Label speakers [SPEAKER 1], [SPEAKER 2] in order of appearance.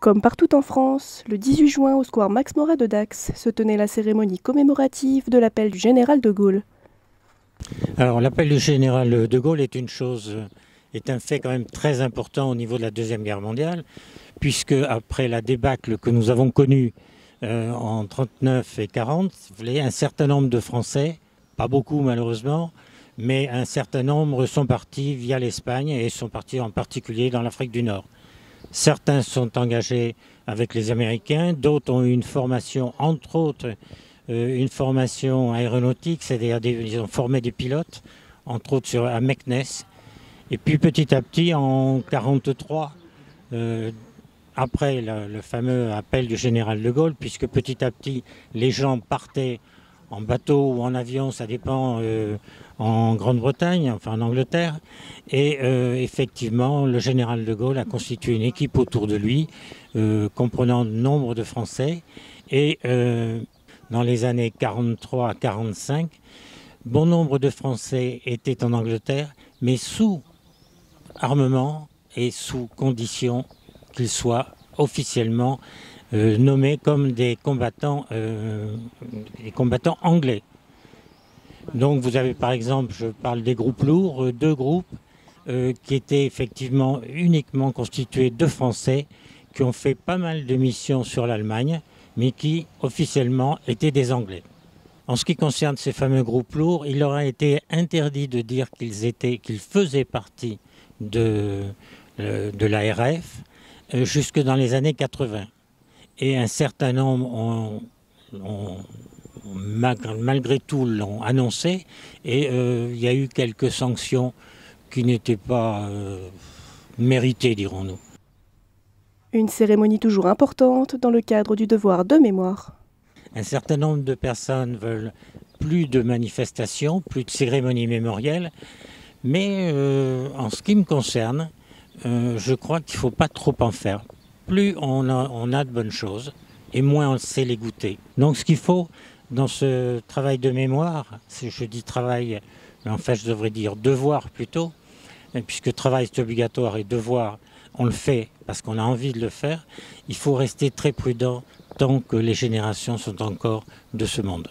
[SPEAKER 1] Comme partout en France, le 18 juin au square Max Morat de Dax se tenait la cérémonie commémorative de l'appel du général de Gaulle.
[SPEAKER 2] Alors l'appel du général de Gaulle est un fait quand même très important au niveau de la Deuxième Guerre mondiale, puisque après la débâcle que nous avons connue en 39 et 40, un certain nombre de Français, pas beaucoup malheureusement, mais un certain nombre sont partis via l'Espagne et sont partis en particulier dans l'Afrique du Nord. Certains sont engagés avec les Américains, d'autres ont eu une formation, entre autres, une formation aéronautique, c'est-à-dire ils ont formé des pilotes, entre autres à Meknes. Et puis petit à petit, en 1943, après le fameux appel du général de Gaulle, puisque petit à petit, les gens partaient en bateau ou en avion, ça dépend, en Grande-Bretagne, enfin en Angleterre. Et effectivement, le général de Gaulle a constitué une équipe autour de lui, comprenant nombre de Français. Et dans les années 43 à 45, bon nombre de Français étaient en Angleterre, mais sous armement et sous condition qu'ils soient officiellement nommés comme des combattants anglais. Donc vous avez par exemple, je parle des groupes lourds, deux groupes qui étaient effectivement uniquement constitués de Français qui ont fait pas mal de missions sur l'Allemagne, mais qui officiellement étaient des Anglais. En ce qui concerne ces fameux groupes lourds, il leur a été interdit de dire qu'ils faisaient partie de l'ARF jusque dans les années 80. Et un certain nombre malgré tout l'ont annoncé, et il y a eu quelques sanctions qui n'étaient pas méritées, dirons-nous.
[SPEAKER 1] Une cérémonie toujours importante dans le cadre du devoir de mémoire.
[SPEAKER 2] Un certain nombre de personnes veulent plus de manifestations, plus de cérémonies mémorielles, mais en ce qui me concerne, je crois qu'il ne faut pas trop en faire. Plus on a de bonnes choses, et moins on sait les goûter. Donc ce qu'il faut dans ce travail de mémoire, je dis travail, mais en fait je devrais dire devoir plutôt, puisque travail c'est obligatoire et devoir on le fait parce qu'on a envie de le faire, il faut rester très prudent tant que les générations sont encore de ce monde.